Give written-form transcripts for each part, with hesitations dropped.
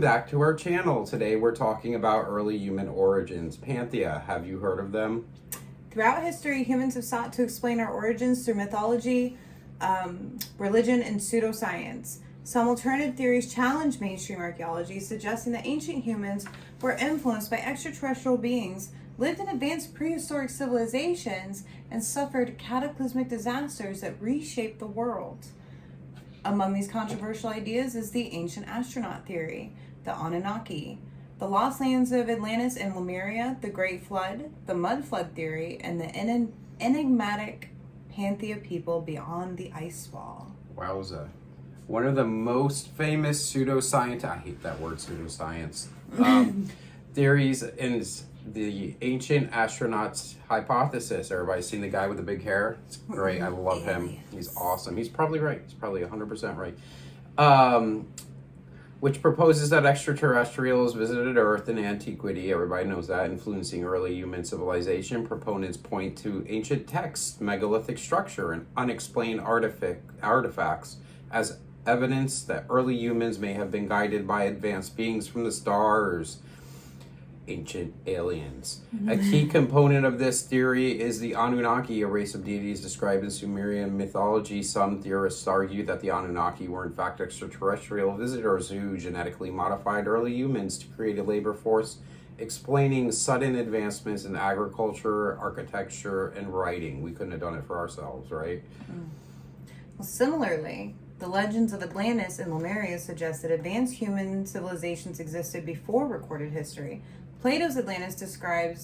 back to our channel. Today we're talking about early human origins. Panthea, have you heard of them? Throughout history, humans have sought to explain our origins through mythology, religion, and pseudoscience. Some alternative theories challenge mainstream archaeology, suggesting that ancient humans were influenced by extraterrestrial beings, lived in advanced prehistoric civilizations, and suffered cataclysmic disasters that reshaped the world. Among these controversial ideas is the ancient astronaut theory, the Anunnaki, the lost lands of Atlantis and Lemuria, the Great Flood, the Mud Flood theory, and the enigmatic Panthea people beyond the ice wall. Wowza. One of the most famous pseudoscience, I hate that word, pseudoscience, theories is the ancient astronauts hypothesis. Everybody's seen the guy with the big hair? It's great. I love him. He's awesome. He's probably right. He's probably 100% right. Which proposes that extraterrestrials visited Earth in antiquity. Everybody knows that, influencing early human civilization. Proponents point to ancient texts, megalithic structure, and unexplained artifacts as evidence that early humans may have been guided by advanced beings from the stars. Ancient aliens. A key component of this theory is the Anunnaki, a race of deities described in Sumerian mythology. Some theorists argue that the Anunnaki were in fact extraterrestrial visitors who genetically modified early humans to create a labor force, explaining sudden advancements in agriculture, architecture, and writing. We couldn't have done it for ourselves, right? Well, similarly, the legends of Atlantis and Lemuria suggest that advanced human civilizations existed before recorded history. Plato's Atlantis described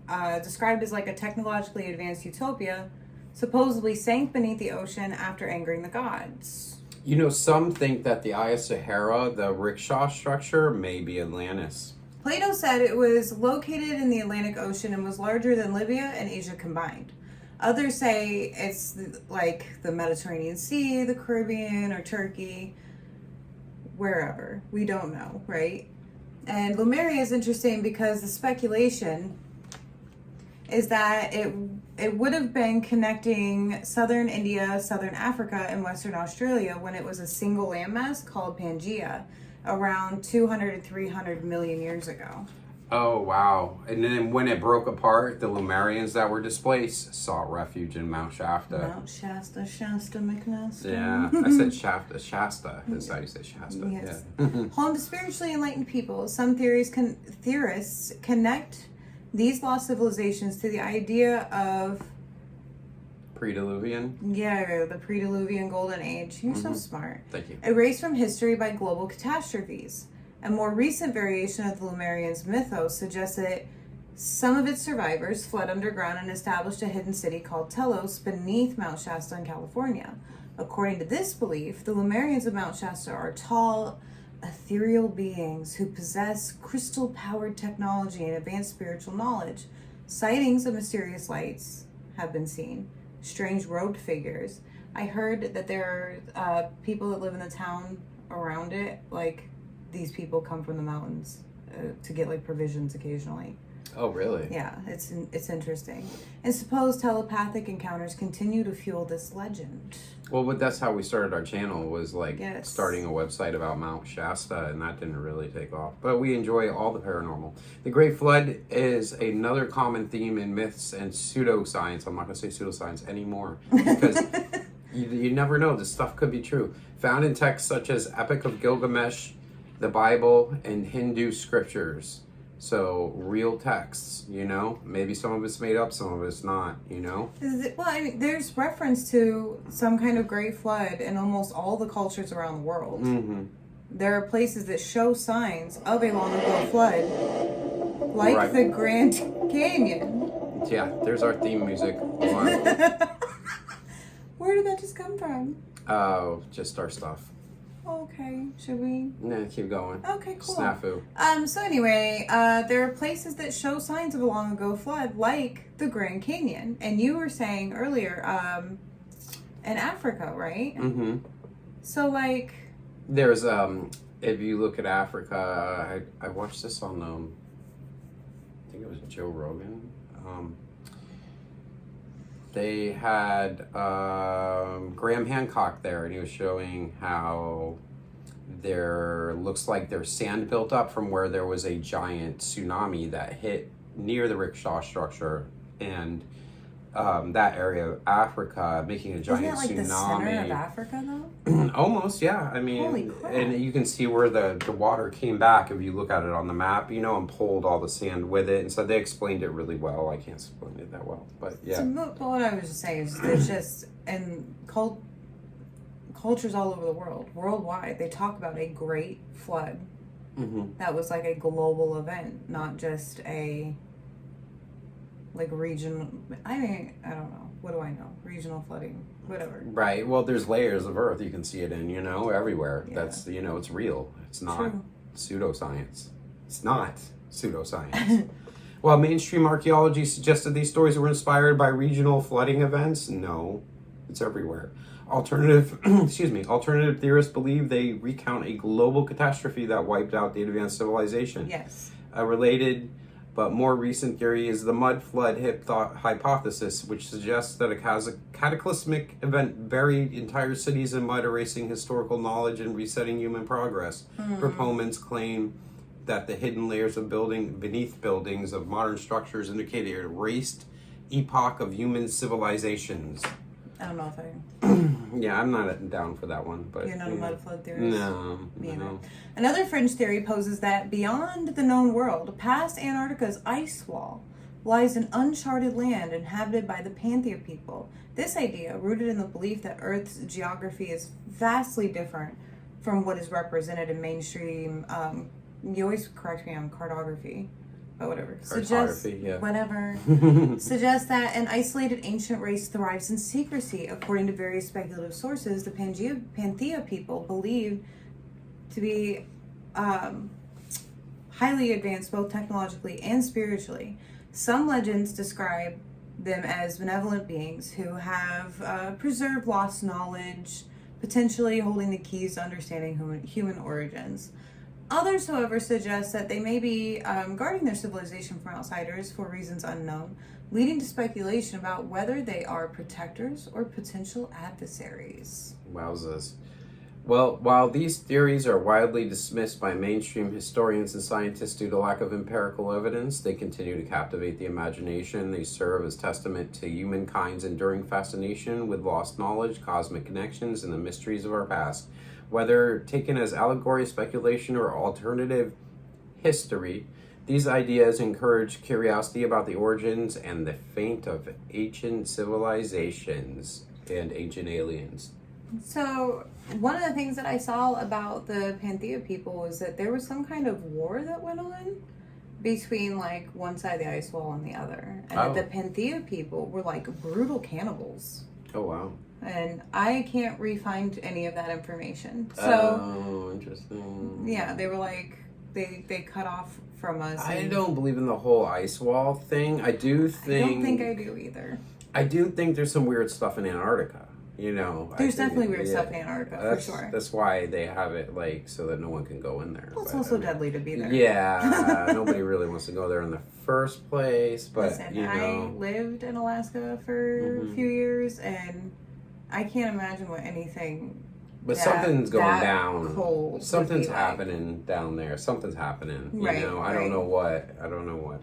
as like a technologically advanced utopia, supposedly sank beneath the ocean after angering the gods. You know, some think that the Eye of Sahara, the rickshaw structure, may be Atlantis. Plato said it was located in the Atlantic Ocean and was larger than Libya and Asia combined. Others say it's like the Mediterranean Sea, the Caribbean, or Turkey, wherever. We don't know, right? And Lemuria is interesting because the speculation is that it would have been connecting southern India, southern Africa, and western Australia when it was a single landmass called Pangaea around 200 to 300 million years ago. Oh, wow. And then when it broke apart, the Lemurians that were displaced sought refuge in Mount Shasta. Mount Shasta, Shasta McNasta. Yeah, I said Shasta. Shasta is how you say Shasta. Yes. Yeah. Home to spiritually enlightened people, some theorists connect these lost civilizations to the idea of Pre-Diluvian? the pre-Diluvian golden age. You're so smart. Thank you. Erased from history by global catastrophes. A more recent variation of the Lemurians' mythos suggests that some of its survivors fled underground and established a hidden city called Telos beneath Mount Shasta in California. According to this belief, the Lemurians of Mount Shasta are tall, ethereal beings who possess crystal-powered technology and advanced spiritual knowledge. Sightings of mysterious lights have been seen. Strange robed figures. I heard that there are people that live in the town around it, like these people come from the mountains to get like provisions occasionally. Oh, really? Yeah, it's interesting. And supposed telepathic encounters continue to fuel this legend. Well, but that's how we started our channel, was like Yes. starting a website about Mount Shasta, and that didn't really take off. But we enjoy all the paranormal. The Great Flood is another common theme in myths and pseudoscience. I'm not going to say pseudoscience anymore because you never know. This stuff could be true. Found in texts such as Epic of Gilgamesh, the Bible, and Hindu scriptures. So real texts, you know? Maybe some of it's made up, some of it's not, you know? Well, I mean, there's reference to some kind of great flood in almost all the cultures around the world. Mm-hmm. There are places that show signs of a long ago flood, like Right. the Grand Canyon. Yeah, there's our theme music. Hold on. Where did that just come from? Oh, just our stuff. Okay, should we? Nah, keep going. Okay, cool. Snafu. So anyway, there are places that show signs of a long ago flood, like the Grand Canyon. And you were saying earlier, in Africa, right? Mm-hmm. So like, There's if you look at Africa, I watched this on I think it was Joe Rogan. They had Graham Hancock there, and he was showing how There looks like there's sand built up from where there was a giant tsunami that hit near the rickshaw structure and that area of Africa, making a giant Isn't it like tsunami. the center of Africa, though? Almost, yeah. I mean, Holy crap. and you can see where the water came back if you look at it on the map, and pulled all the sand with it. And so they explained it really well. I can't explain it that well, but yeah. So, but what I was just saying is there's just, and cultures all over the world, worldwide, they talk about a great flood Mm-hmm. that was like a global event, not just a like regional. I mean, I don't know. What do I know? Regional flooding, whatever. Right. Well, there's layers of Earth you can see it in, everywhere. Yeah. That's, it's real. It's not True. pseudoscience. It's not pseudoscience. While mainstream archaeology suggested these stories were inspired by regional flooding events, no, it's everywhere. Alternative theorists believe they recount a global catastrophe that wiped out the advanced civilization. Yes. A related but more recent theory is the mud flood hypothesis, which suggests that a cataclysmic event buried entire cities in mud, erasing historical knowledge and resetting human progress. Proponents claim that the hidden layers of beneath buildings of modern structures indicate an erased epoch of human civilizations. I don't know if I. Yeah, I'm not down for that one, but You're not a mud flood theorist? No, Me no. either. Another fringe theory poses that beyond the known world, past Antarctica's ice wall, lies an uncharted land inhabited by the Panthea people. This idea, rooted in the belief that Earth's geography is vastly different from what is represented in mainstream, you always correct me on cartography, but whatever. Cartography, yeah. Whatever. Suggests that an isolated ancient race thrives in secrecy. According to various speculative sources, the Panthea people believed to be highly advanced both technologically and spiritually. Some legends describe them as benevolent beings who have preserved lost knowledge, potentially holding the keys to understanding human origins. Others, however, suggest that they may be guarding their civilization from outsiders for reasons unknown, leading to speculation about whether they are protectors or potential adversaries. Wowzers. Well, while these theories are widely dismissed by mainstream historians and scientists due to lack of empirical evidence, they continue to captivate the imagination. They serve as testament to humankind's enduring fascination with lost knowledge, cosmic connections, and the mysteries of our past. Whether taken as allegory, speculation, or alternative history, these ideas encourage curiosity about the origins and the fate of ancient civilizations and ancient aliens. So, one of the things that I saw about the Panthea people was that there was some kind of war that went on between like one side of the ice wall and the other. And that the Panthea people were like brutal cannibals. Oh, wow. And I can't re-find any of that information. So, oh, interesting. yeah, they were like, they cut off from us. I and don't believe in the whole ice wall thing. I don't think I do either. I do think there's some weird stuff in Antarctica. There's definitely weird stuff in Antarctica, for sure. That's why they have it so that no one can go in there. Well, it's also deadly to be there. Yeah, nobody really wants to go there in the first place. But Listen, I lived in Alaska for a few years, and I can't imagine what anything. But something's going down. Cold something's happening down there. Something's happening. I don't know what.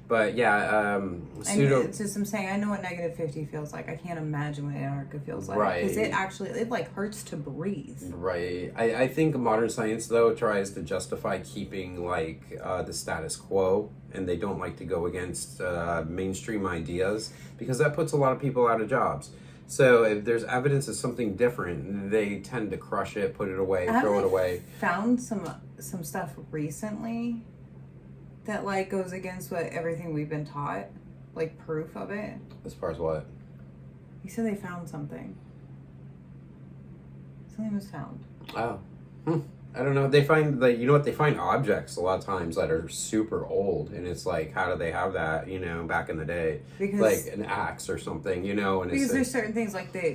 But yeah, it's just I'm saying I know what negative 50 feels like. I can't imagine what Antarctica feels like. Right. Because it like hurts to breathe. Right. I think modern science though tries to justify keeping the status quo, and they don't like to go against mainstream ideas because that puts a lot of people out of jobs. So if there's evidence of something different, they tend to crush it, put it away, throw it away. Found some stuff recently that goes against everything we've been taught, proof of it. As far as what? You said they found something. Something was found. Oh. I don't know. They find they find objects a lot of times that are super old, and it's how do they have that, back in the day? Because an axe or something, and because there's certain things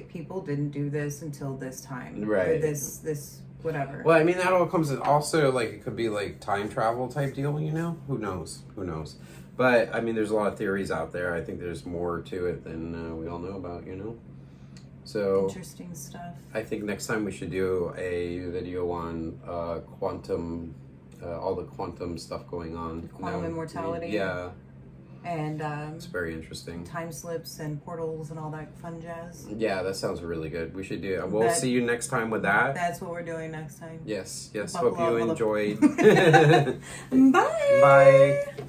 people didn't do this until this time. Right. Or this whatever. Well, I mean, that all comes in also, it could be, time travel type deal, Who knows? But, I mean, there's a lot of theories out there. I think there's more to it than we all know about, So Interesting stuff. I think next time we should do a video on quantum, all the quantum stuff going on. Quantum immortality. Yeah, And it's very interesting. time slips and portals and all that fun jazz. Yeah, that sounds really good. We should do. We'll That- see you next time with that. That's what we're doing next time. Yes, yes. Buckle Hope up, you mother- enjoyed. Bye. Bye.